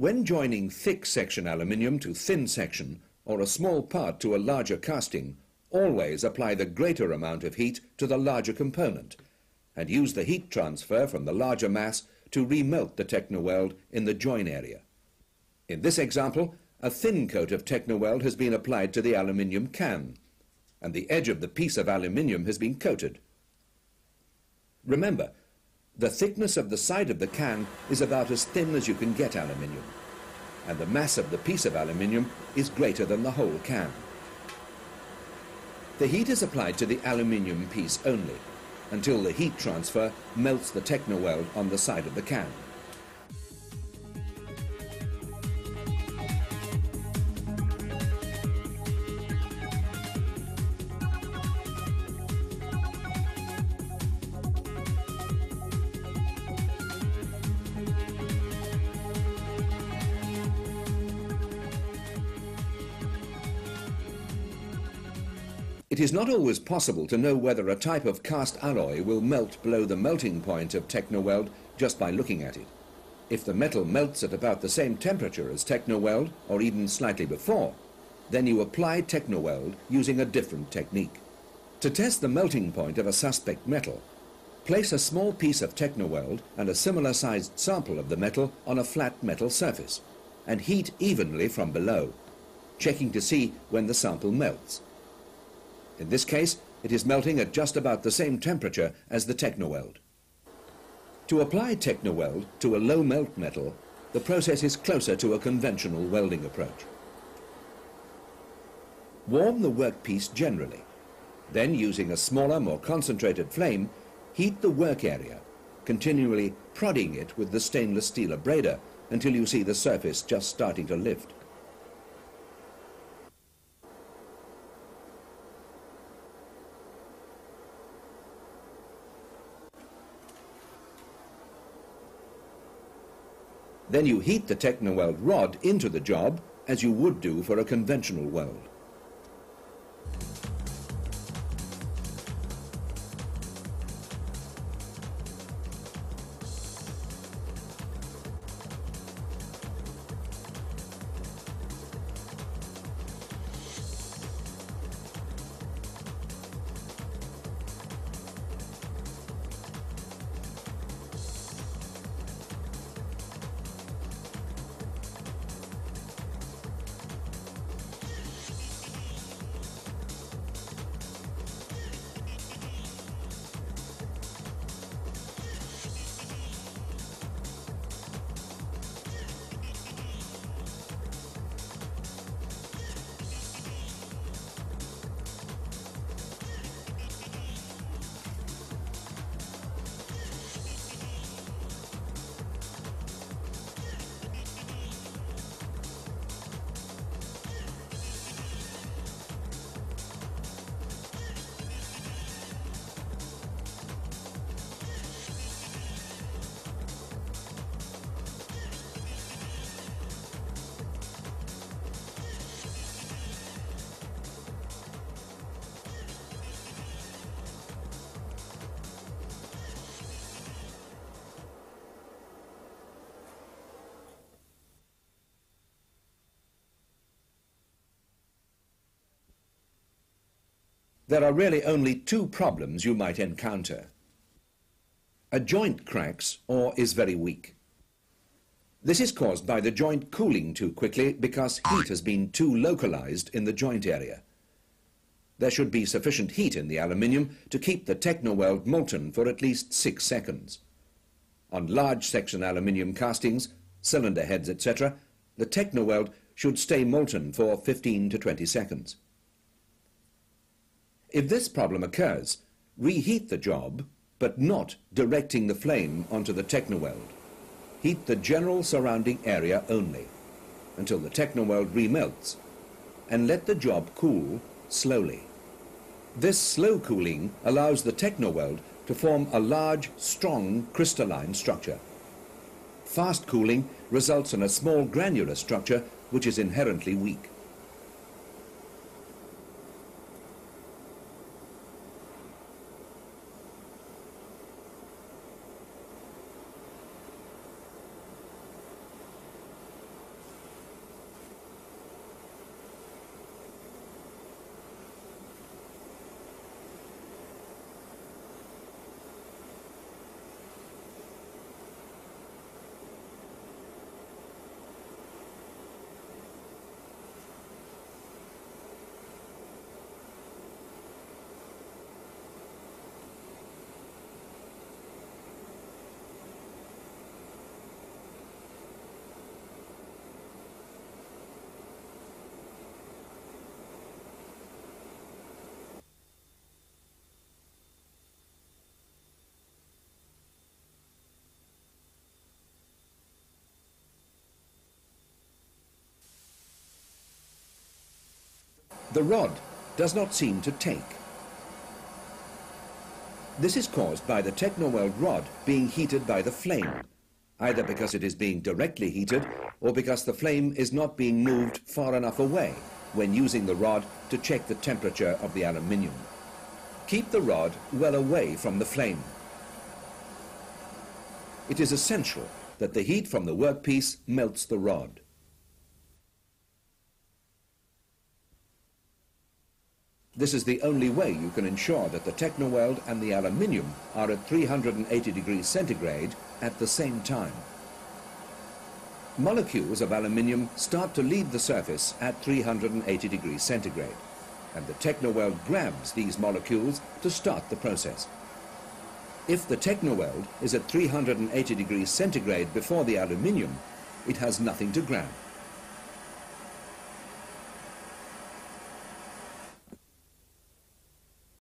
When joining thick section aluminium to thin section or a small part to a larger casting, always apply the greater amount of heat to the larger component and use the heat transfer from the larger mass to remelt the Technoweld in the join area. In this example, a thin coat of Technoweld has been applied to the aluminium can, and the edge of the piece of aluminium has been coated. Remember, the thickness of the side of the can is about as thin as you can get aluminium, and the mass of the piece of aluminium is greater than the whole can. The heat is applied to the aluminium piece only, until the heat transfer melts the Technoweld on the side of the can. It is not always possible to know whether a type of cast alloy will melt below the melting point of Technoweld just by looking at it. If the metal melts at about the same temperature as Technoweld, or even slightly before, then you apply Technoweld using a different technique. To test the melting point of a suspect metal, place a small piece of Technoweld and a similar sized sample of the metal on a flat metal surface, and heat evenly from below, checking to see when the sample melts. In this case, it is melting at just about the same temperature as the Technoweld. To apply Technoweld to a low melt metal, the process is closer to a conventional welding approach. Warm the workpiece generally. Then, using a smaller, more concentrated flame, heat the work area, continually prodding it with the stainless steel abrader until you see the surface just starting to lift. Then you heat the Technoweld rod into the job as you would do for a conventional weld. There are really only two problems you might encounter. A joint cracks or is very weak. This is caused by the joint cooling too quickly because heat has been too localized in the joint area. There should be sufficient heat in the aluminium to keep the Technoweld molten for at least 6 seconds. On large section aluminium castings, cylinder heads, etc., the Technoweld should stay molten for 15 to 20 seconds. If this problem occurs, reheat the job, but not directing the flame onto the Technoweld. Heat the general surrounding area only, until the Technoweld remelts, and let the job cool slowly. This slow cooling allows the Technoweld to form a large, strong crystalline structure. Fast cooling results in a small granular structure which is inherently weak. The rod does not seem to take. This is caused by the Technoweld rod being heated by the flame, either because it is being directly heated or because the flame is not being moved far enough away when using the rod to check the temperature of the aluminium. Keep the rod well away from the flame. It is essential that the heat from the workpiece melts the rod. This is the only way you can ensure that the Technoweld and the aluminium are at 380 degrees centigrade at the same time. Molecules of aluminium start to leave the surface at 380 degrees centigrade, and the Technoweld grabs these molecules to start the process. If the Technoweld is at 380 degrees centigrade before the aluminium, it has nothing to grab.